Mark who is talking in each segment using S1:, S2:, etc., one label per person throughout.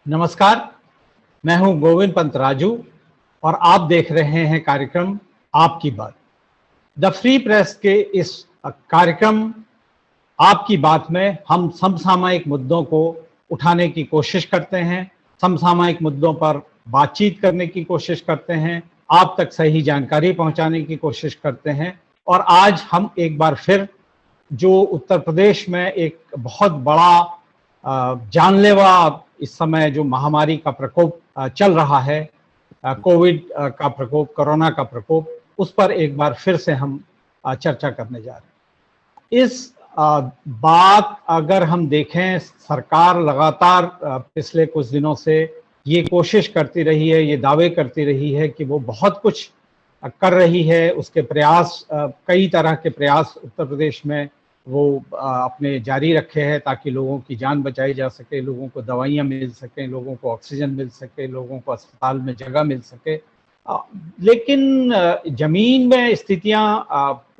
S1: नमस्कार, मैं हूं गोविंद पंत राजू और आप देख रहे हैं कार्यक्रम आपकी बात। द फ्री प्रेस के इस कार्यक्रम आपकी बात में हम समसामयिक मुद्दों को उठाने की कोशिश करते हैं, समसामयिक मुद्दों पर बातचीत करने की कोशिश करते हैं, आप तक सही जानकारी पहुंचाने की कोशिश करते हैं। और आज हम एक बार फिर जो उत्तर प्रदेश में एक बहुत बड़ा जानलेवा इस समय जो महामारी का प्रकोप चल रहा है, कोविड का प्रकोप, कोरोना का प्रकोप, उस पर एक बार फिर से हम चर्चा करने जा रहे हैं। इस बात अगर हम देखें, सरकार लगातार पिछले कुछ दिनों से ये कोशिश करती रही है, ये दावे करती रही है कि वो बहुत कुछ कर रही है। उसके प्रयास, कई तरह के प्रयास उत्तर प्रदेश में वो अपने जारी रखे हैं ताकि लोगों की जान बचाई जा सके, लोगों को दवाइयाँ मिल सकें, लोगों को ऑक्सीजन मिल सके, लोगों को अस्पताल में जगह मिल सके। लेकिन जमीन में स्थितियाँ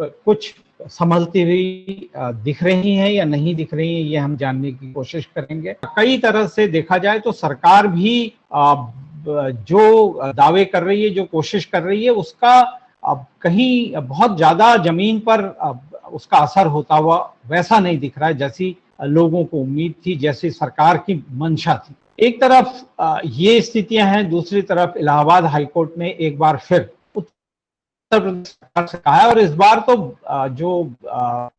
S1: कुछ संभलती हुई दिख रही हैं या नहीं दिख रही हैं, ये हम जानने की कोशिश करेंगे। कई तरह से देखा जाए तो सरकार भी जो दावे कर रही है, जो कोशिश कर रही है, उसका अब कहीं बहुत ज्यादा जमीन पर उसका असर होता हुआ वैसा नहीं दिख रहा है जैसी लोगों को उम्मीद थी, जैसी सरकार की मंशा थी। एक तरफ ये स्थितियां हैं, दूसरी तरफ इलाहाबाद हाईकोर्ट ने एक बार फिर उत्तर प्रदेश सरकार से कहा है, और इस बार तो जो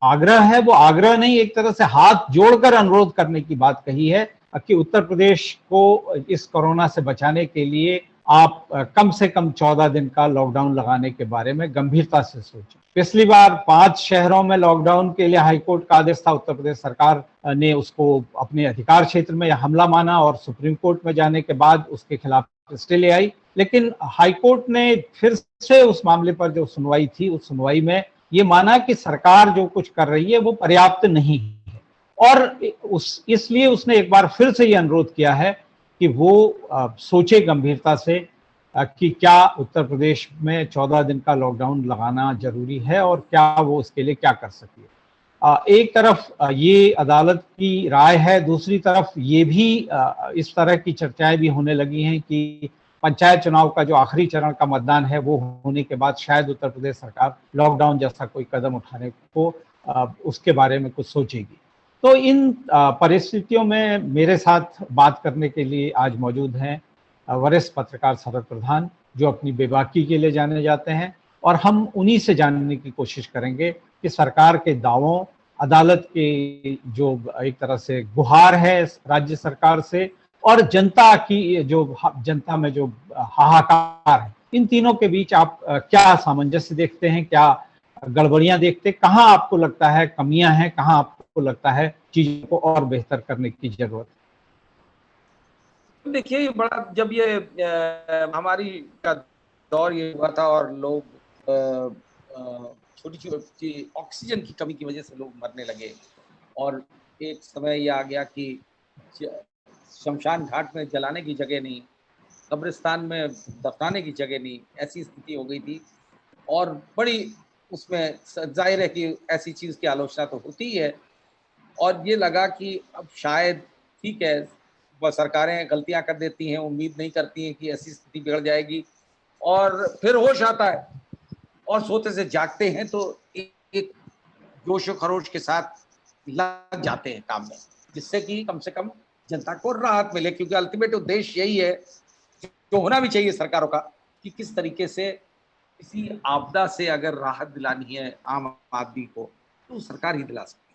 S1: आग्रह है वो आग्रह नहीं, एक तरह से हाथ जोड़कर अनुरोध करने की बात कही है कि उत्तर प्रदेश को इस कोरोना से बचाने के लिए आप कम से कम 14 दिन का लॉकडाउन लगाने के बारे में गंभीरता से सोचें। पिछली बार 5 शहरों में लॉकडाउन के लिए हाईकोर्ट का आदेश था, उत्तर प्रदेश सरकार ने उसको अपने अधिकार क्षेत्र में हमला माना और सुप्रीम कोर्ट में जाने के बाद उसके खिलाफ स्टे ले आई। लेकिन हाईकोर्ट ने फिर से उस मामले पर जो सुनवाई थी, उस सुनवाई में ये माना कि सरकार जो कुछ कर रही है वो पर्याप्त नहीं है, और इसलिए उसने एक बार फिर से ये अनुरोध किया है कि वो सोचे गंभीरता से कि क्या उत्तर प्रदेश में 14 दिन का लॉकडाउन लगाना जरूरी है और क्या वो इसके लिए क्या कर सकती है। एक तरफ ये अदालत की राय है, दूसरी तरफ ये भी इस तरह की चर्चाएं भी होने लगी हैं कि पंचायत चुनाव का जो आखिरी चरण का मतदान है वो होने के बाद शायद उत्तर प्रदेश सरकार लॉकडाउन जैसा कोई कदम उठाने को उसके बारे में कुछ सोचेगी। तो इन परिस्थितियों में मेरे साथ बात करने के लिए आज मौजूद हैं वरिष्ठ पत्रकार शरद प्रधान, जो अपनी बेबाकी के लिए जाने जाते हैं, और हम उन्हीं से जानने की कोशिश करेंगे कि सरकार के दावों, अदालत के जो एक तरह से गुहार है राज्य सरकार से, और जनता की जो जनता में जो हाहाकार है, इन तीनों के बीच आप क्या सामंजस्य देखते हैं, क्या गड़बड़ियां देखते, कहाँ आपको लगता है कमियां हैं, कहाँ आपको लगता है चीजों को और बेहतर करने की जरूरत है?
S2: देखिए, ये बड़ा, जब ये महामारी का दौर ये हुआ था और लोग छोटी छोटी ऑक्सीजन की कमी की वजह से लोग मरने लगे, और एक समय ये आ गया कि शमशान घाट में जलाने की जगह नहीं, कब्रिस्तान में दफनाने की जगह नहीं, ऐसी स्थिति हो गई थी। और बड़ी उसमें जाहिर है कि ऐसी चीज़ की आलोचना तो होती है, और ये लगा कि अब शायद ठीक है, वह सरकारें गलतियां कर देती हैं, उम्मीद नहीं करती हैं कि ऐसी स्थिति बिगड़ जाएगी, और फिर होश आता है और सोते से जागते हैं तो एक जोश खरोश के साथ लग जाते हैं काम में, जिससे कि कम से कम जनता को राहत मिले, क्योंकि अल्टीमेट उद्देश्य यही है जो होना भी चाहिए सरकारों का, कि किस तरीके से किसी आपदा से अगर राहत दिलानी है आम आदमी को तो सरकार ही दिला सकती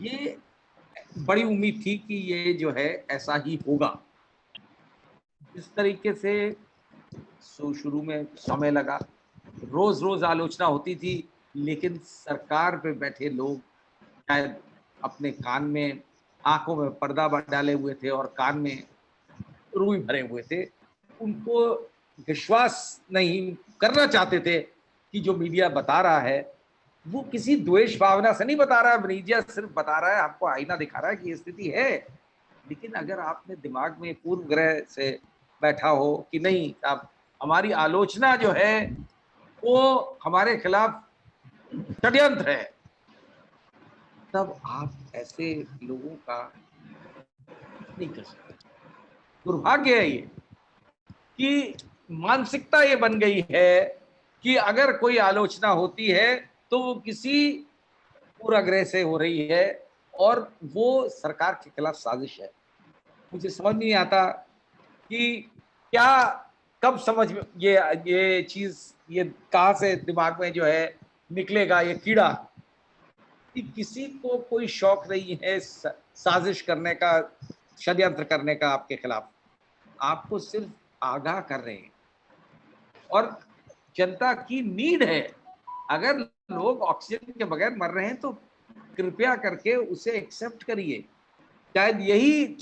S2: है। ये बड़ी उम्मीद थी कि ये जो है ऐसा ही होगा। इस तरीके से शुरू में समय लगा, रोज रोज आलोचना होती थी, लेकिन सरकार पे बैठे लोग शायद अपने कान में, आंखों में पर्दा डाले हुए थे और कान में रुई भरे हुए थे, उनको विश्वास नहीं करना चाहते थे कि जो मीडिया बता रहा है वो किसी द्वेष भावना से नहीं बता रहा है। मीडिया सिर्फ बता रहा है, आपको आईना दिखा रहा है कि ये स्थिति है, लेकिन अगर आपने दिमाग में पूर्व ग्रह से बैठा हो कि नहीं, आप हमारी आलोचना जो है वो हमारे खिलाफ षड्यंत्र है, तब आप ऐसे लोगों का नहीं कर सकते। दुर्भाग्य है ये कि मानसिकता ये बन गई है कि अगर कोई आलोचना होती है तो वो किसी पूर्वाग्रह से हो रही है और वो सरकार के खिलाफ साजिश है। मुझे समझ नहीं आता कि क्या कब समझ में ये चीज ये कहाँ से दिमाग में जो है निकलेगा ये कीड़ा कि किसी को कोई शौक नहीं है साजिश करने का, षड्यंत्र करने का आपके खिलाफ। आपको सिर्फ आगाह कर रहे हैं और जनता की नीड है। अगर लोग ऑक्सीजन के बगैर मर रहे हैं तो कृपया करके उसे एक्सेप्ट करिए। शायद यही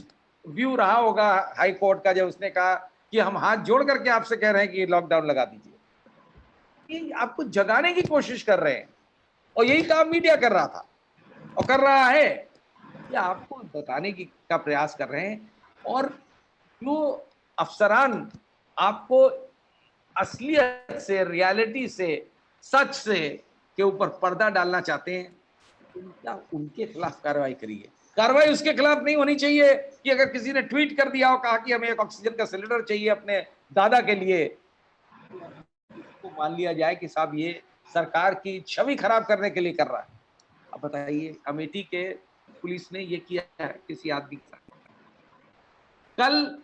S2: व्यू रहा होगा हाई कोर्ट का जब उसने कहा कि हम हाथ जोड़ करके आपसे कह रहे हैं कि लॉकडाउन लगा दीजिए। ये आपको जगाने की कोशिश कर रहे हैं और यही काम मीडिया कर रहा था और कर रहा है। ये आपको बताने की का प्रयास कर रहे हैं और जो अफसरान आपको असलियत से, रियलिटी से, सच से के ऊपर पर्दा डालना चाहते हैं, उनके खिलाफ कार्रवाई करिए। कार्रवाई उसके खिलाफ नहीं होनी चाहिए कि अगर किसी ने ट्वीट कर दिया और कहा कि हमें एक ऑक्सीजन का सिलेंडर चाहिए अपने दादा के लिए, तो मान लिया जाए कि साहब ये सरकार की छवि खराब करने के लिए कर रहा है। अब बताइए, अमेठी के पुलिस ने ये किया है किसी आदमी के साथ। कल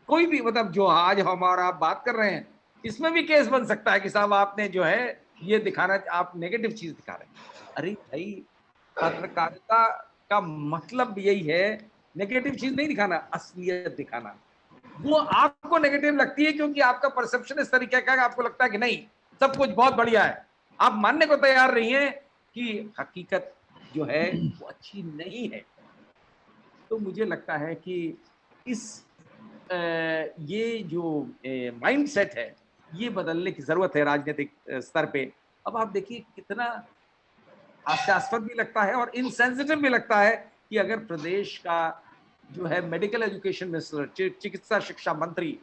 S2: कोई भी, मतलब जो आज हम और आप बात कर रहे हैं, इसमें भी केस बन सकता है कि साहब आपने जो है ये दिखाना, आप नेगेटिव चीज दिखा रहे हैं। अरे भाई, पत्रकारिता का मतलब यही है, नेगेटिव चीज नहीं दिखाना, असलियत दिखाना। वो आपको नेगेटिव लगती है क्योंकि आपका परसेप्शन इस तरीके का है, आपको लगता है कि नहीं सब कुछ बहुत बढ़िया है। आप मानने को तैयार नहीं है कि हकीकत जो है वो अच्छी नहीं है। तो मुझे लगता है कि इस ये जो माइंडसेट है ये बदलने की जरूरत है राजनीतिक स्तर पे। अब आप देखिए कितना हास्यास्पद भी लगता है और इनसेंसिटिव भी लगता है कि अगर प्रदेश का जो है मेडिकल एजुकेशन मिनिस्टर, चिकित्सा शिक्षा मंत्री,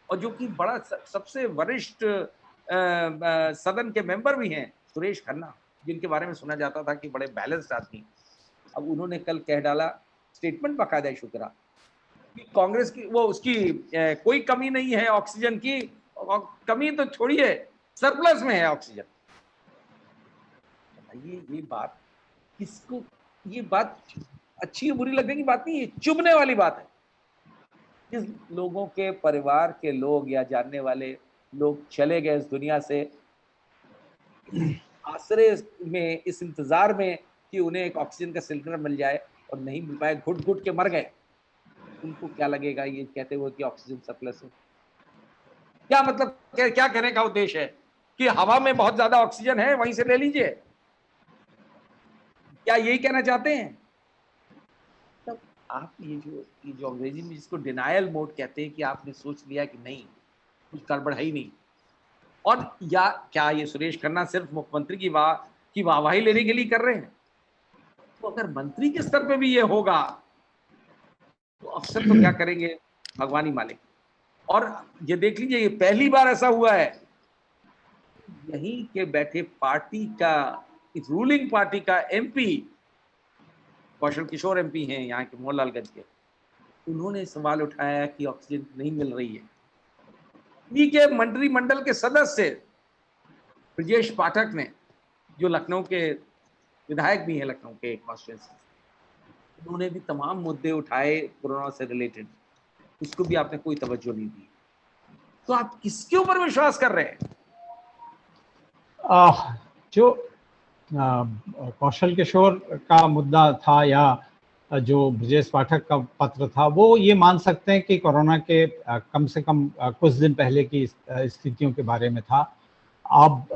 S2: और जो कि बड़ा सबसे वरिष्ठ सदन के मेंबर भी हैं, सुरेश खन्ना, जिनके बारे में सुना जाता था कि बड़े बैलेंस्ड आदमी, अब उन्होंने कल कह डाला, स्टेटमेंट बाकायदा इशू करा कि कांग्रेस की वो उसकी कोई कमी नहीं है ऑक्सीजन की, कमी तो छोड़िए, सरप्लस में है ऑक्सीजन। ये बात किसको, ये बात अच्छी बुरी लगने की बात नहीं है, चुभने वाली बात है। जिस लोगों के परिवार के लोग या जानने वाले लोग चले गए इस दुनिया से, आसरे में, इस इंतजार में कि उन्हें एक ऑक्सीजन का सिलेंडर मिल जाए और नहीं मिल पाए, घुट घुट के मर गए, उनको क्या लगेगा ये कहते हुए कि ऑक्सीजन सरप्लस है? क्या मतलब, क्या कहने का उद्देश्य है कि हवा में बहुत ज्यादा ऑक्सीजन है, वहीं से ले लीजिए? क्या यही कहना चाहते हैं? तब आप ये जो अंग्रेजी में जिसको डिनायल मोड कहते हैं कि आपने सोच लिया कि नहीं कुछ गड़बड़ है ही नहीं, और या क्या ये सुरेश खन्ना सिर्फ मुख्यमंत्री की वाहवाही लेने के लिए कर रहे हैं? तो अगर मंत्री के स्तर पे भी ये होगा तो अफसर तो क्या करेंगे, भगवान ही मालिक। और ये देख लीजिए, ये पहली बार ऐसा हुआ है, यहीं के बैठे पार्टी का, रूलिंग पार्टी का एमपी, कौशल किशोर एमपी हैं यहाँ के मोहनलालगंज के, उन्होंने सवाल उठाया कि ऑक्सीजन नहीं मिल रही है। इन्हीं के मंत्रिमंडल के सदस्य ब्रजेश पाठक ने, जो लखनऊ के विधायक भी हैं, लखनऊ के कॉन्स्टिट्यूंसी, उन्होंने भी तमाम मुद्दे उठाए कोरोना से रिलेटेड, उसको भी आपने कोई तवज्जो नहीं दी। तो आप किसके ऊपर विश्वास कर रहे हैं?
S1: जो कौशल किशोर का मुद्दा था या जो ब्रजेश पाठक का पत्र था, वो ये मान सकते हैं कि कोरोना के कम से कम कुछ दिन पहले की स्थितियों के बारे में था। अब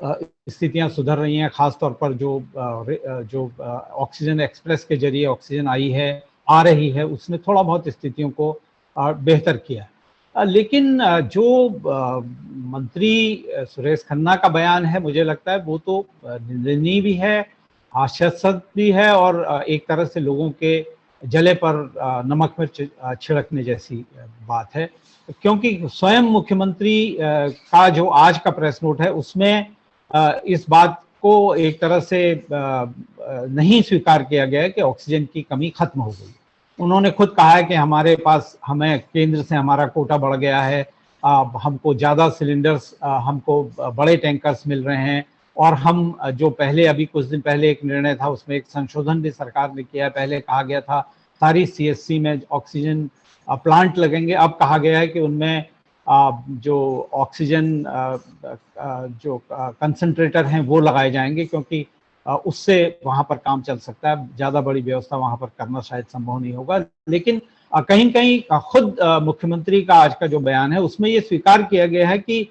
S1: स्थितियां सुधर रही हैं, खास तौर पर जो ऑक्सीजन एक्सप्रेस के जरिए ऑक्सीजन आ रही है, उसने थोड़ा बहुत स्थितियों को बेहतर किया। लेकिन जो मंत्री सुरेश खन्ना का बयान है, मुझे लगता है वो तो निंदनीय भी है, हास्यास्पद भी है, और एक तरह से लोगों के जले पर नमक मिर्च छिड़कने जैसी बात है। क्योंकि स्वयं मुख्यमंत्री का जो आज का प्रेस नोट है, उसमें इस बात को एक तरह से नहीं स्वीकार किया गया है कि ऑक्सीजन की कमी खत्म हो गई। उन्होंने खुद कहा है कि हमारे पास हमें केंद्र से हमारा कोटा बढ़ गया है, हमको ज़्यादा सिलेंडर्स, हमको बड़े टैंकर्स मिल रहे हैं, और हम जो पहले अभी कुछ दिन पहले एक निर्णय था उसमें एक संशोधन भी सरकार ने किया है। पहले कहा गया था सारी सीएससी में ऑक्सीजन प्लांट लगेंगे, अब कहा गया है कि उनमें जो ऑक्सीजन जो कंसंट्रेटर हैं वो लगाए जाएंगे, क्योंकि उससे वहां पर काम चल सकता है। ज़्यादा बड़ी व्यवस्था वहां पर करना शायद संभव नहीं होगा। लेकिन कहीं कहीं खुद मुख्यमंत्री का आज का जो बयान है उसमें ये स्वीकार किया गया है कि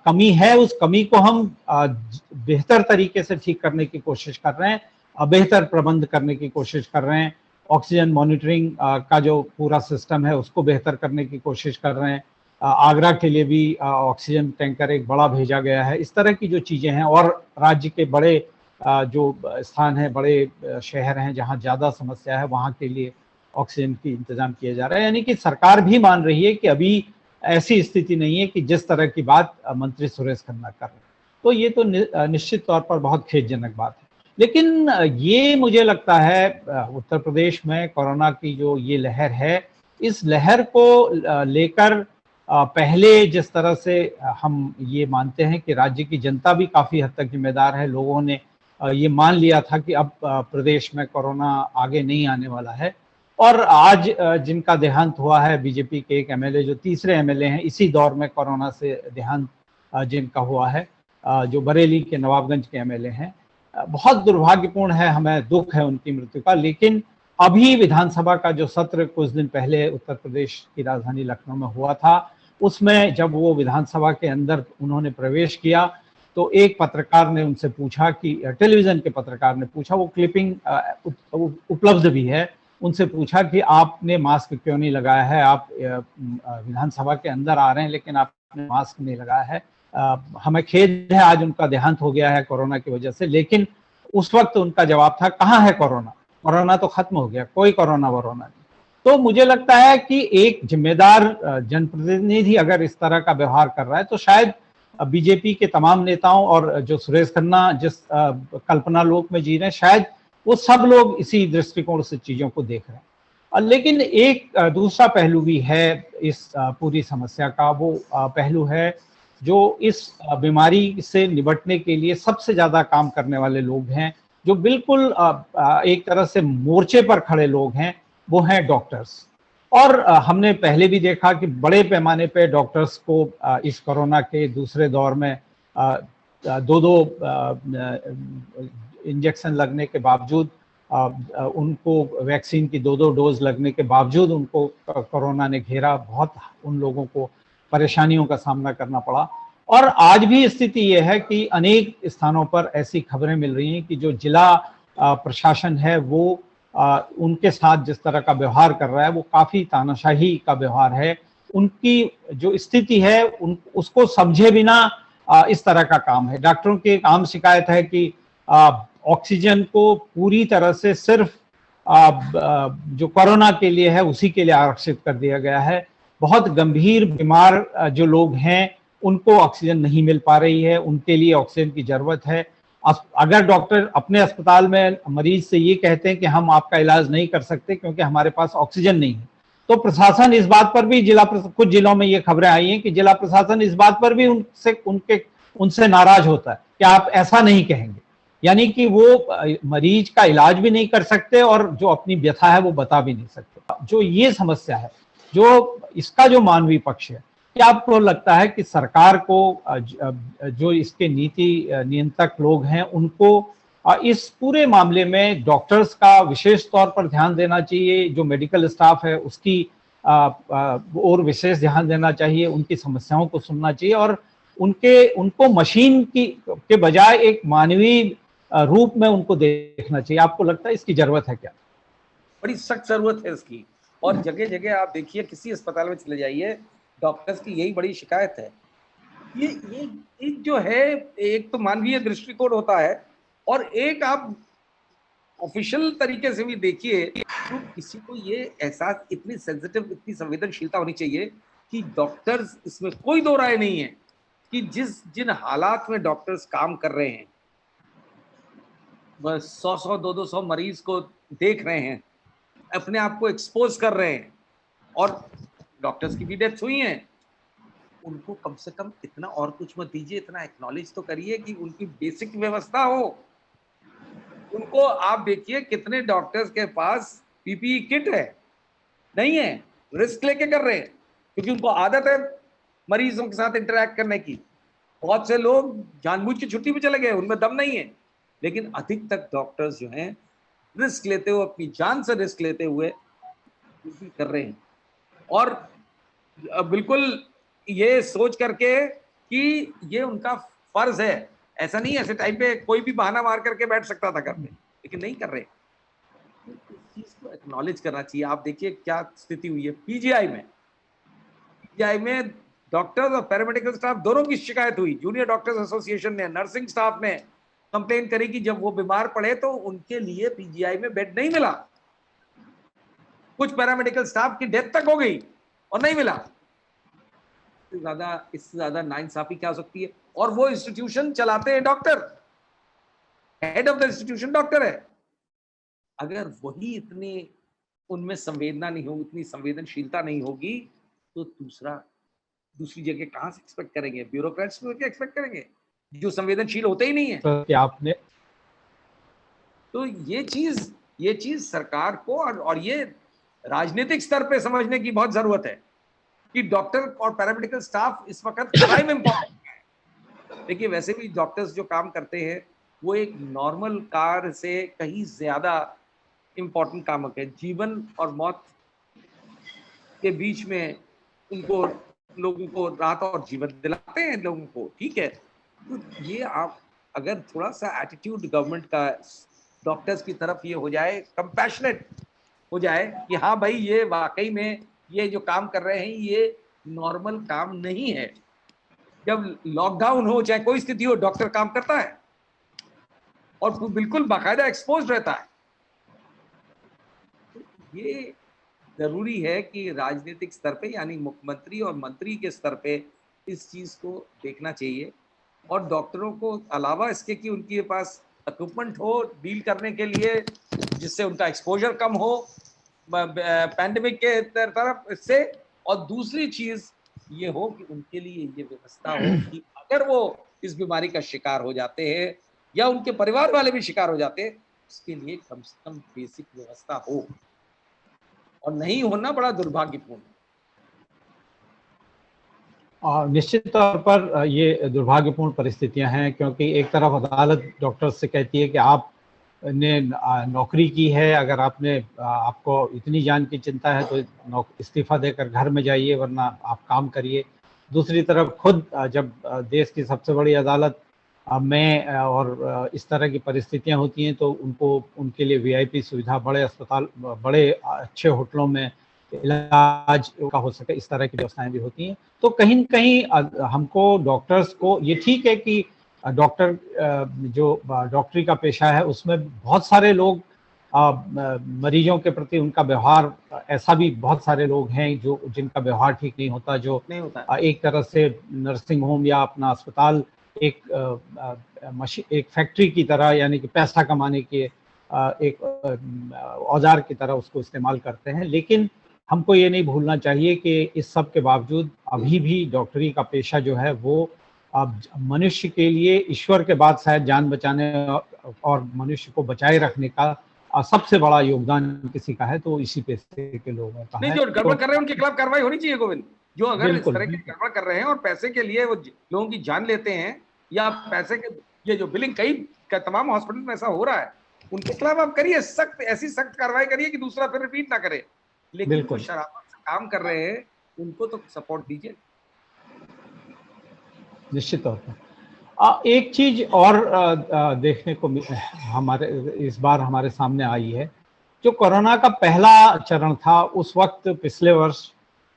S1: कमी है, उस कमी को हम बेहतर तरीके से ठीक करने की कोशिश कर रहे हैं, बेहतर प्रबंध करने की कोशिश कर रहे हैं। ऑक्सीजन मॉनिटरिंग का जो पूरा सिस्टम है उसको बेहतर करने की कोशिश कर रहे हैं। आगरा के लिए भी ऑक्सीजन टैंकर एक बड़ा भेजा गया है। इस तरह की जो चीज़ें हैं, और राज्य के बड़े जो स्थान है, बड़े शहर हैं जहाँ ज़्यादा समस्या है, वहाँ के लिए ऑक्सीजन की इंतजाम किया जा रहा है। यानी कि सरकार भी मान रही है कि अभी ऐसी स्थिति नहीं है कि जिस तरह की बात मंत्री सुरेश खन्ना कर रहे हैं। तो ये तो निश्चित तौर पर बहुत खेदजनक बात है। लेकिन ये मुझे लगता है उत्तर प्रदेश में कोरोना की जो ये लहर है, इस लहर को लेकर पहले जिस तरह से हम ये मानते हैं कि राज्य की जनता भी काफ़ी हद तक जिम्मेदार है, लोगों ने ये मान लिया था कि अब प्रदेश में कोरोना आगे नहीं आने वाला है। और आज जिनका देहांत हुआ है, बीजेपी के एक एमएलए, जो तीसरे एमएलए हैं इसी दौर में कोरोना से देहांत जिनका हुआ है, जो बरेली के नवाबगंज के एमएलए हैं, बहुत दुर्भाग्यपूर्ण है, हमें दुख है उनकी मृत्यु का। लेकिन अभी विधानसभा का जो सत्र कुछ दिन पहले उत्तर प्रदेश की राजधानी लखनऊ में हुआ था, उसमें जब वो विधानसभा के अंदर उन्होंने प्रवेश किया तो एक पत्रकार ने उनसे पूछा कि, टेलीविजन के पत्रकार ने पूछा, वो क्लिपिंग उपलब्ध भी है, उनसे पूछा कि आपने मास्क क्यों नहीं लगाया है, आप विधानसभा के अंदर आ रहे हैं लेकिन आपने मास्क नहीं लगाया है, हमें खेद है, आज उनका देहांत हो गया है कोरोना की वजह से। लेकिन उस वक्त उनका जवाब था, कहाँ है कोरोना, कोरोना तो खत्म हो गया, कोई कोरोना वरोना नहीं। तो मुझे लगता है कि एक जिम्मेदार जनप्रतिनिधि अगर इस तरह का व्यवहार कर रहा है तो शायद बीजेपी के तमाम नेताओं और जो सुरेश खन्ना जिस कल्पना लोक में जी रहे हैं, शायद वो सब लोग इसी दृष्टिकोण से चीजों को देख रहे हैं। लेकिन एक दूसरा पहलू भी है इस पूरी समस्या का। वो पहलू है जो इस बीमारी से निपटने के लिए सबसे ज्यादा काम करने वाले लोग हैं, जो बिल्कुल एक तरह से मोर्चे पर खड़े लोग हैं, वो हैं डॉक्टर्स। और हमने पहले भी देखा कि बड़े पैमाने पे डॉक्टर्स को इस कोरोना के दूसरे दौर में दो इंजेक्शन लगने के बावजूद, उनको वैक्सीन की दो डोज लगने के बावजूद उनको कोरोना ने घेरा, बहुत उन लोगों को परेशानियों का सामना करना पड़ा। और आज भी स्थिति ये है कि अनेक स्थानों पर ऐसी खबरें मिल रही हैं कि जो जिला प्रशासन है वो उनके साथ जिस तरह का व्यवहार कर रहा है वो काफ़ी तानाशाही का व्यवहार है। उनकी जो स्थिति है उसको समझे बिना इस तरह का काम है। डॉक्टरों की एक आम शिकायत है कि ऑक्सीजन को पूरी तरह से सिर्फ जो कोरोना के लिए है उसी के लिए आरक्षित कर दिया गया है। बहुत गंभीर बीमार जो लोग हैं उनको ऑक्सीजन नहीं मिल पा रही है, उनके लिए ऑक्सीजन की जरूरत है। अगर डॉक्टर अपने अस्पताल में मरीज से ये कहते हैं कि हम आपका इलाज नहीं कर सकते क्योंकि हमारे पास ऑक्सीजन नहीं है, तो प्रशासन इस बात पर भी कुछ जिलों में ये खबरें आई हैं कि जिला प्रशासन इस बात पर भी उनसे नाराज होता है कि आप ऐसा नहीं कहेंगे। यानी कि वो मरीज का इलाज भी नहीं कर सकते और जो अपनी व्यथा है वो बता भी नहीं सकते। जो ये समस्या है, जो इसका जो मानवीय पक्ष है, क्या आपको लगता है कि सरकार को जो इसके नीति नियंत्रक लोग हैं उनको इस पूरे मामले में डॉक्टर्स का विशेष तौर पर ध्यान देना चाहिए, जो मेडिकल स्टाफ है उसकी और विशेष ध्यान देना चाहिए, उनकी समस्याओं को सुनना चाहिए और उनको मशीन के बजाय एक मानवीय रूप में उनको देखना चाहिए? आपको लगता है इसकी जरूरत है क्या?
S2: बड़ी सख्त जरूरत है इसकी। और जगह जगह आप देखिए, किसी अस्पताल में चले जाइए, डॉक्टर्स की यही बड़ी शिकायत है। ये जो है, एक तो मानवीय दृष्टिकोण होता है और एक आप ऑफिशियल तरीके से भी देखिए तो किसी को ये एहसास, इतनी सेंसिटिव, इतनी संवेदनशीलता होनी चाहिए कि डॉक्टर्स, इसमें कोई दो राय नहीं है कि जिन हालात में डॉक्टर्स काम कर रहे हैं, बस 100-100, 200 मरीज को देख रहे हैं, अपने आप को एक्सपोज कर रहे हैं और डॉक्टर्स की भी डेथ हुई हैं, उनको कम से कम इतना और कुछ मत दीजिए, इतना एक्नॉलेज तो करिए कि उनकी बेसिक व्यवस्था हो। उनको आप देखिए कितने डॉक्टर्स के पास पीपीई किट है, नहीं है, रिस्क लेके कर रहे हैं क्योंकि उनको आदत है मरीजों के साथ इंटरैक्ट करने की। बहुत से लोग जानबूझ के छुट्टी पे चले गए, उनमें दम नहीं है, लेकिन अधिकतर डॉक्टर्स जो हैं रिस्क लेते हुए, अपनी जान से रिस्क लेते हुए ड्यूटी कर रहे हैं और बिल्कुल ये सोच करके कि ये उनका फर्ज है। ऐसा नहीं, ऐसे टाइम पे कोई भी बहाना मार करके बैठ सकता था घर पे, लेकिन नहीं कर रहे। तो इस चीज को एक्नॉलेज करना चाहिए। आप देखिए क्या स्थिति हुई है पीजीआई में डॉक्टर्स और पैरामेडिकल स्टाफ दोनों की शिकायत हुई। जूनियर डॉक्टर्स एसोसिएशन ने, नर्सिंग स्टाफ ने कंप्लेन करी कि जब वो बीमार पड़े तो उनके लिए पीजीआई में बेड नहीं मिला। कुछ पैरामेडिकल स्टाफ की डेथ तक हो गई और नहीं मिला। इससे ज्यादा नाइंसाफी क्या हो सकती है? और वो इंस्टीट्यूशन चलाते हैं doctor, head of the institution doctor है। अगर वही इतने उनमें संवेदना नहीं होगी, इतनी संवेदनशीलता नहीं होगी, तो दूसरी जगह कहां से एक्सपेक्ट करेंगे? ब्यूरोक्रेट्स को क्या एक्सपेक्ट करेंगे जो संवेदनशील होते ही नहीं है?
S1: तो आपने
S2: तो ये चीज सरकार को और ये राजनीतिक स्तर पे समझने की बहुत जरूरत है कि डॉक्टर और पैरामेडिकल स्टाफ इस वक्त क्राइम इंपॉर्टेंट है। देखिए वैसे भी डॉक्टर्स जो काम करते हैं वो एक नॉर्मल कार्य से कहीं ज्यादा इंपॉर्टेंट काम होते हैं। जीवन और मौत के बीच में उनको, लोगों को राहत और जीवन दिलाते हैं लोगों को, ठीक है। तो ये आप अगर थोड़ा सा एटीट्यूड गवर्नमेंट का डॉक्टर्स की तरफ ये हो जाए, कंपैशनेट हो जाए कि हाँ भाई ये वाकई में ये जो काम कर रहे हैं ये नॉर्मल काम नहीं है। जब लॉकडाउन हो चाहे कोई स्थिति हो, डॉक्टर काम करता है और वो बिल्कुल बाकायदा एक्सपोज रहता है। तो ये जरूरी है कि राजनीतिक स्तर पे, यानी मुख्यमंत्री और मंत्री के स्तर पे इस चीज को देखना चाहिए और डॉक्टरों को अलावा इसके कि उनके पास इक्विपमेंट हो डील करने के लिए, जिससे उनका एक्सपोजर कम हो पैंडेमिक के तरफ इससे, और दूसरी चीज ये हो कि उनके लिए ये व्यवस्था हो कि अगर वो इस बीमारी का शिकार हो जाते हैं या उनके परिवार वाले भी शिकार हो जाते हैं, उसके लिए कम से कम बेसिक व्यवस्था हो, और नहीं होना बड़ा दुर्भाग्यपूर्ण है।
S1: निश्चित तौर पर ये दुर्भाग्यपूर्ण परिस्थितियां हैं, क्योंकि एक तरफ अदालत डॉक्टर से कहती है कि आपने नौकरी की है, अगर आपको इतनी जान की चिंता है तो इस्तीफा देकर घर में जाइए, वरना आप काम करिए। दूसरी तरफ खुद जब देश की सबसे बड़ी अदालत में और इस तरह की परिस्थितियां होती हैं तो उनके लिए वीआईपी सुविधा, बड़े अस्पताल, बड़े अच्छे होटलों में इलाज का हो सके, इस तरह की व्यवस्थाएं भी होती हैं। तो कहीं न कहीं हमको डॉक्टर्स को, ये ठीक है कि डॉक्टर जो डॉक्टरी का पेशा है उसमें बहुत सारे लोग मरीजों के प्रति उनका व्यवहार, ऐसा भी बहुत सारे लोग हैं जो जिनका व्यवहार ठीक नहीं होता, जो
S2: नहीं होता।
S1: एक तरह से नर्सिंग होम या अपना अस्पताल एक फैक्ट्री की तरह, यानी कि पैसा कमाने के एक औजार की तरह उसको इस्तेमाल करते हैं। लेकिन हमको ये नहीं भूलना चाहिए कि इस सब के बावजूद अभी भी डॉक्टरी का पेशा जो है वो अब मनुष्य के लिए ईश्वर के बाद शायद जान बचाने और मनुष्य को बचाए रखने का सबसे बड़ा योगदान किसी का है तो इसी पेशे के लोगों का
S2: नहीं,
S1: है।
S2: जो गड़बड़ कर रहे हैं उनके खिलाफ कार्रवाई होनी चाहिए गोविंद। जो अगर इस तरह की
S1: बिल्कुल।
S2: गड़बड़ कर रहे हैं और पैसे के लिए वो लोगों की जान लेते हैं, या पैसे के ये जो बिलिंग कई तमाम हॉस्पिटल में ऐसा हो रहा है, उनके खिलाफ आप करिए सख्त, ऐसी सख्त कार्रवाई करिए कि दूसरा फिर रिपीट ना करे। लेकिन जो शरारत से काम कर रहे हैं उनको तो सपोर्ट दीजिए।
S1: निश्चित तौर पर एक चीज और देखने को हमारे इस बार हमारे सामने आई है। जो कोरोना का पहला चरण था उस वक्त पिछले वर्ष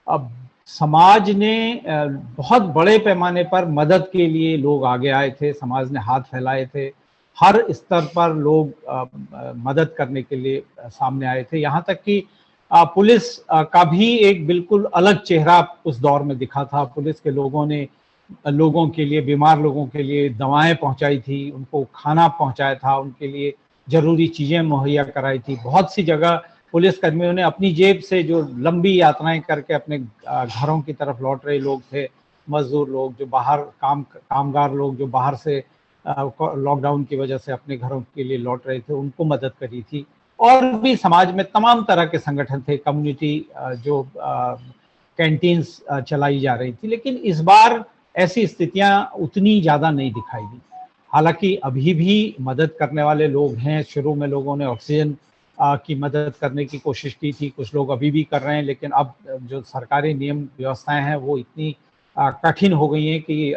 S1: अब समाज ने बहुत बड़े पैमाने पर मदद के लिए लोग आगे आए थे, समाज ने हाथ फैलाए थे, हर स्तर पर लोग मदद करने के लिए सामने आए थे। यहाँ तक कि पुलिस का भी एक बिल्कुल अलग चेहरा उस दौर में दिखा था। पुलिस के लोगों ने लोगों के लिए, बीमार लोगों के लिए दवाएं पहुंचाई थी, उनको खाना पहुंचाया था, उनके लिए जरूरी चीजें मुहैया कराई थी। बहुत सी जगह पुलिस कर्मियों ने अपनी जेब से जो लंबी यात्राएं करके अपने घरों की तरफ लौट रहे लोग थे, मजदूर लोग जो बाहर कामगार लोग जो बाहर से लॉकडाउन की वजह से अपने घरों के लिए लौट रहे थे, उनको मदद करी थी। और भी समाज में तमाम तरह के संगठन थे, कम्युनिटी जो कैंटीन्स चलाई जा रही थी। लेकिन इस बार ऐसी स्थितियां उतनी ज्यादा नहीं दिखाई दी। हालांकि अभी भी मदद करने वाले लोग हैं। शुरू में लोगों ने ऑक्सीजन की मदद करने की कोशिश की थी, कुछ लोग अभी भी कर रहे हैं, लेकिन अब जो सरकारी नियम व्यवस्थाएं हैं वो इतनी कठिन हो गई हैं कि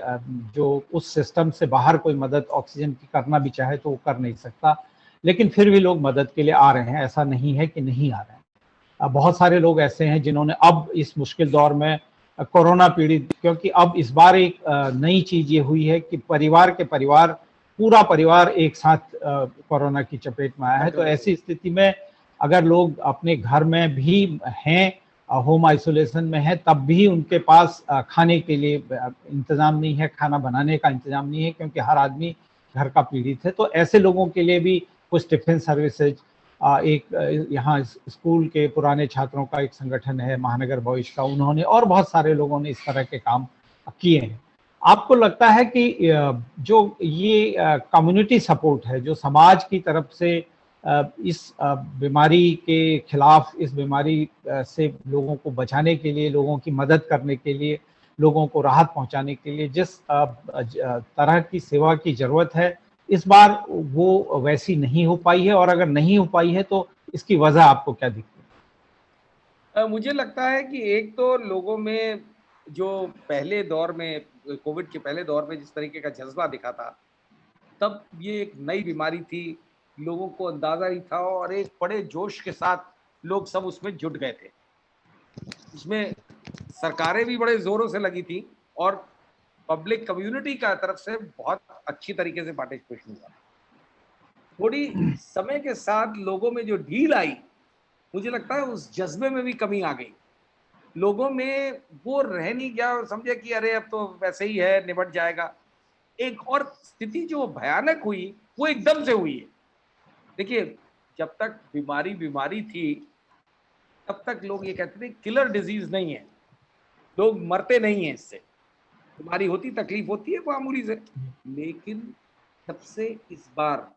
S1: जो उस सिस्टम से बाहर कोई मदद ऑक्सीजन की करना भी चाहे तो वो कर नहीं सकता। लेकिन फिर भी लोग मदद के लिए आ रहे हैं, ऐसा नहीं है कि नहीं आ रहे हैं। बहुत सारे लोग ऐसे हैं जिन्होंने अब इस मुश्किल दौर में कोरोना पीड़ित, क्योंकि अब इस बार एक नई चीज ये हुई है कि पूरा परिवार एक साथ कोरोना की चपेट में आया है। तो ऐसी स्थिति में अगर लोग अपने घर में भी हैं, होम आइसोलेशन में है, तब भी उनके पास खाने के लिए इंतजाम नहीं है, खाना बनाने का इंतजाम नहीं है, क्योंकि हर आदमी घर का पीड़ित है। तो ऐसे लोगों के लिए भी कुछ टिफिन सर्विसेज, एक यहाँ स्कूल के पुराने छात्रों का एक संगठन है महानगर भविष्य का, उन्होंने और बहुत सारे लोगों ने इस तरह के काम किए हैं। आपको लगता है कि जो ये कम्युनिटी सपोर्ट है, जो समाज की तरफ से इस बीमारी के खिलाफ, इस बीमारी से लोगों को बचाने के लिए, लोगों की मदद करने के लिए, लोगों को राहत पहुंचाने के लिए जिस तरह की सेवा की जरूरत है, इस बार वो वैसी नहीं हो पाई है? और अगर नहीं हो पाई है तो इसकी वजह आपको क्या दिखती है?
S2: मुझे लगता है कि एक तो लोगों में जो पहले दौर में, कोविड के पहले दौर में जिस तरीके का जज्बा दिखा था, तब ये एक नई बीमारी थी, लोगों को अंदाजा नहीं था और एक बड़े जोश के साथ लोग सब उसमें जुट गए थे। इसमें सरकारें भी बड़े जोरों से लगी थी और पब्लिक कम्युनिटी का तरफ से बहुत अच्छी तरीके से पार्टिसिपेशन हुआ। थोड़ी समय के साथ लोगों में जो ढील आई, मुझे लगता है उस जज्बे में भी कमी आ गई। लोगों में वो रह नहीं गया और समझे कि अरे अब तो वैसे ही है, निपट जाएगा। एक और स्थिति जो भयानक हुई वो एकदम से हुई है। देखिए, जब तक बीमारी बीमारी थी तब तक लोग ये कहते थे किलर डिजीज नहीं है, लोग मरते नहीं हैं इससे, बीमारी होती, तकलीफ होती है मामूली से। लेकिन तब से इस बार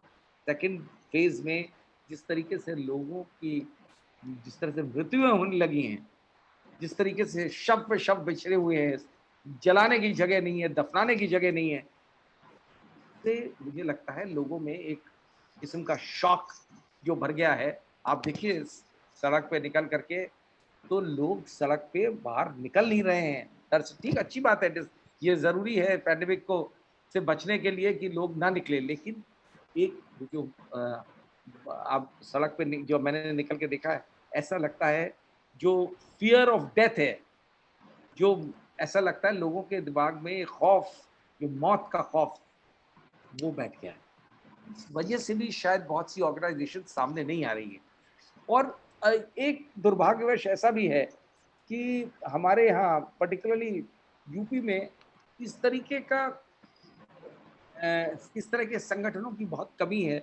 S2: सेकंड फेज में जिस तरीके से लोगों की, जिस तरह से मृत्युएं होने लगी हैं, जिस तरीके से शव पे शव बिछड़े हुए हैं, जलाने की जगह नहीं है, दफनाने की जगह नहीं है, से मुझे लगता है लोगों में एक किस्म का शॉक जो भर गया है। आप देखिए सड़क पे निकल करके तो लोग सड़क पे बाहर निकल नहीं रहे हैं। ठीक, अच्छी बात है, ये जरूरी है पैंडेमिक को से बचने के लिए कि लोग ना निकले, लेकिन एक जो आप सड़क पे जो मैंने निकल के देखा है, ऐसा लगता है जो फियर ऑफ डेथ है, जो ऐसा लगता है लोगों के दिमाग में खौफ, जो मौत का खौफ, वो बैठ गया है। इस वजह से भी शायद बहुत सी ऑर्गेनाइजेशन सामने नहीं आ रही है। और एक दुर्भाग्यवश ऐसा भी है कि हमारे यहाँ पर्टिकुलरली यूपी में इस तरीके का इस तरह के संगठनों की बहुत कमी है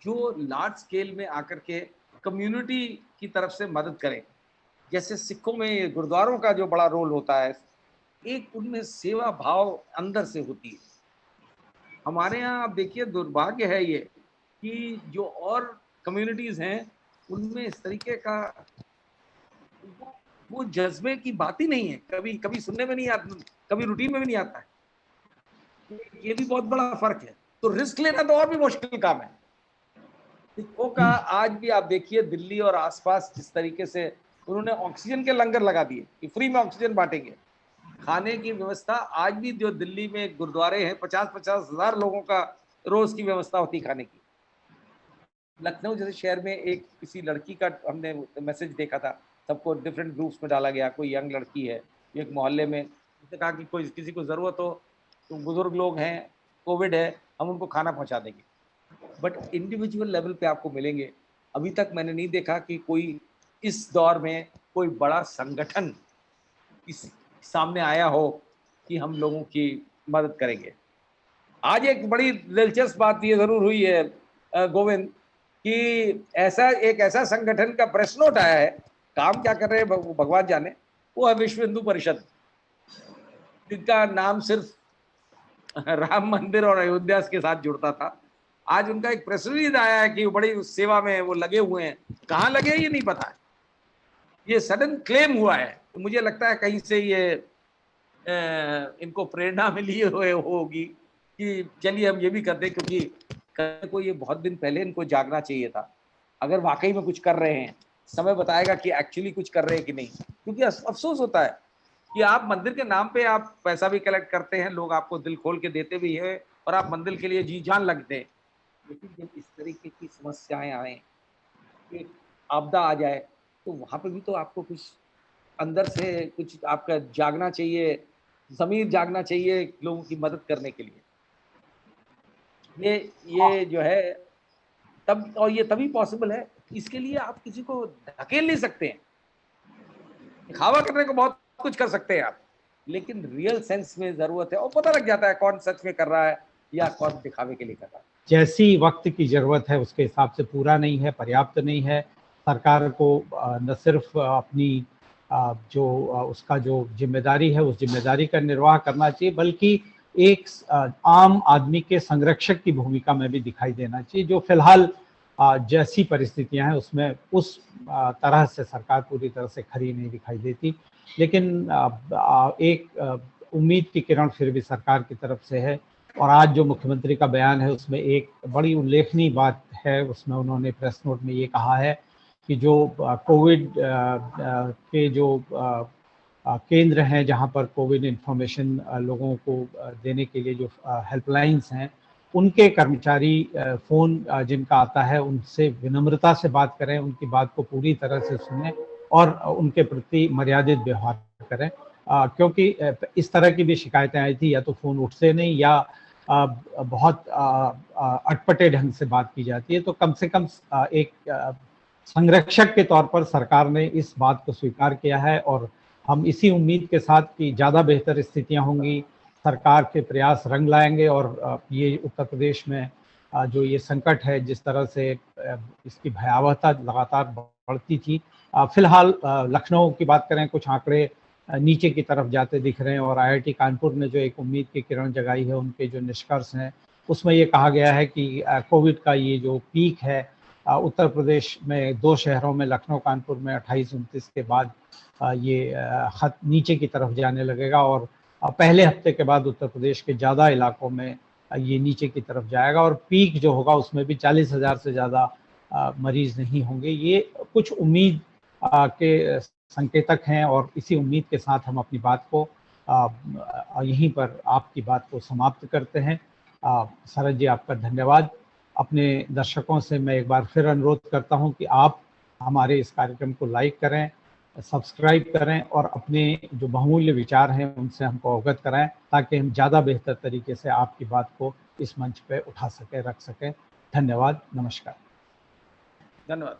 S2: जो लार्ज स्केल में आकर के कम्युनिटी की तरफ से मदद करें। जैसे सिखों में गुरुद्वारों का जो बड़ा रोल होता है, एक उनमें सेवा भाव अंदर से होती है। हमारे यहाँ आप देखिए दुर्भाग्य है ये कि जो और कम्युनिटीज हैं उनमें इस तरीके का वो जज्बे की बात ही नहीं है, कभी कभी सुनने में नहीं आता, कभी रूटीन में भी नहीं आता है। ये भी बहुत बड़ा फर्क है। तो रिस्क लेना तो और भी मुश्किल काम है। सिखों का आज भी आप देखिए दिल्ली और आसपास जिस तरीके से उन्होंने ऑक्सीजन के लंगर लगा दिए कि फ्री में ऑक्सीजन बांटेंगे। खाने की व्यवस्था आज भी जो दिल्ली में गुरुद्वारे हैं, 50-50 हजार लोगों का रोज की व्यवस्था होती खाने की। लखनऊ जैसे शहर में एक किसी लड़की का हमने मैसेज देखा था, सबको डिफरेंट ग्रुप्स में डाला गया, कोई यंग लड़की है, एक मोहल्ले में, उसने कहा कि कोई किसी को ज़रूरत हो तो बुजुर्ग लोग हैं, कोविड है, हम उनको खाना पहुंचा देंगे। बट इंडिविजुअल लेवल पे आपको मिलेंगे। अभी तक मैंने नहीं देखा कि कोई इस दौर में कोई बड़ा संगठन इस सामने आया हो कि हम लोगों की मदद करेंगे। आज एक बड़ी दिलचस्प बात ये जरूर हुई है गोविंद, कि ऐसा संगठन का प्रेस नोट आया है, काम क्या कर रहे हैं वो भगवान जाने, वो है विश्व हिंदू परिषद, जिनका नाम सिर्फ राम मंदिर और अयोध्या के साथ जुड़ता था। आज उनका एक प्रेस रिलीज आया है कि वो बड़ी सेवा में वो लगे हुए हैं, कहाँ लगे ये नहीं पता है, ये सडन क्लेम हुआ है। तो मुझे लगता है कहीं से ये इनको प्रेरणा मिली हुए होगी कि चलिए हम ये भी कर दें, क्योंकि करने को ये बहुत दिन पहले इनको जागना चाहिए था। अगर वाकई में कुछ कर रहे हैं, समय बताएगा कि एक्चुअली कुछ कर रहे हैं कि नहीं, क्योंकि अफसोस होता है कि आप मंदिर के नाम पे आप पैसा भी कलेक्ट करते हैं, लोग आपको दिल खोल के देते भी हैं और आप मंदिर के लिए जी जान लगते हैं, लेकिन जब इस तरीके की समस्याएं आए, एक आपदा आ जाए, तो वहां पे भी तो आपको कुछ अंदर से कुछ आपका जागना चाहिए, ज़मीर जागना चाहिए लोगों की मदद करने के लिए। ये जो है तब, और ये तभी पॉसिबल है, इसके लिए आप किसी को धकेल नहीं सकते हैं। दिखावा करने को बहुत कुछ कर सकते हैं आप, लेकिन रियल सेंस में ज़रूरत है और पता लग जाता है कौन सच में कर रहा है या कौन दिखावे के लिए कर रहा है।
S1: जैसी वक्त की ज़रूरत है उसके हिसाब से पूरा नहीं है, पर्याप्त नहीं है। सरकार को न सिर्फ अपनी उसका जो जिम्मेदारी है उस जिम्मेदारी का निर्वाह करना चाहिए, बल्कि एक आम आदमी के संरक्षक की भूमिका में भी दिखाई देना चाहिए, जो फिलहाल जैसी परिस्थितियां हैं उसमें उस तरह से सरकार पूरी तरह से खरी नहीं दिखाई देती। लेकिन एक उम्मीद की किरण फिर भी सरकार की तरफ से है। और आज जो मुख्यमंत्री का बयान है उसमें एक बड़ी उल्लेखनीय बात है, उसमें उन्होंने प्रेस नोट में ये कहा है कि जो कोविड के जो केंद्र हैं जहां पर कोविड इन्फॉर्मेशन लोगों को देने के लिए जो हेल्पलाइंस हैं, उनके कर्मचारी फ़ोन जिनका आता है उनसे विनम्रता से बात करें, उनकी बात को पूरी तरह से सुनें और उनके प्रति मर्यादित व्यवहार करें, क्योंकि इस तरह की भी शिकायतें आई थी, या तो फ़ोन उठते नहीं या बहुत अटपटे ढंग से बात की जाती है। तो कम से कम एक संरक्षक के तौर पर सरकार ने इस बात को स्वीकार किया है और हम इसी उम्मीद के साथ कि ज़्यादा बेहतर स्थितियां होंगी, सरकार के प्रयास रंग लाएंगे और ये उत्तर प्रदेश में जो ये संकट है, जिस तरह से इसकी भयावहता लगातार बढ़ती थी, फिलहाल लखनऊ की बात करें, कुछ आंकड़े नीचे की तरफ जाते दिख रहे हैं और IIT कानपुर ने जो एक उम्मीद की किरण जगाई है, उनके जो निष्कर्ष हैं उसमें ये कहा गया है कि कोविड का ये जो पीक है उत्तर प्रदेश में 2 शहरों में, लखनऊ कानपुर में 28-29 के बाद ये खत नीचे की तरफ जाने लगेगा और पहले हफ्ते के बाद उत्तर प्रदेश के ज़्यादा इलाकों में ये नीचे की तरफ जाएगा और पीक जो होगा उसमें भी 40,000 से ज़्यादा मरीज नहीं होंगे। ये कुछ उम्मीद के संकेतक हैं और इसी उम्मीद के साथ हम अपनी बात को यहीं पर आपकी बात को समाप्त करते हैं। शरद जी, आपका धन्यवाद। अपने दर्शकों से मैं एक बार फिर अनुरोध करता हूं कि आप हमारे इस कार्यक्रम को लाइक करें, सब्सक्राइब करें और अपने जो बहुमूल्य विचार हैं उनसे हमको अवगत कराएं, ताकि हम ज़्यादा बेहतर तरीके से आपकी बात को इस मंच पे उठा सकें, रख सकें। धन्यवाद, नमस्कार।
S2: धन्यवाद।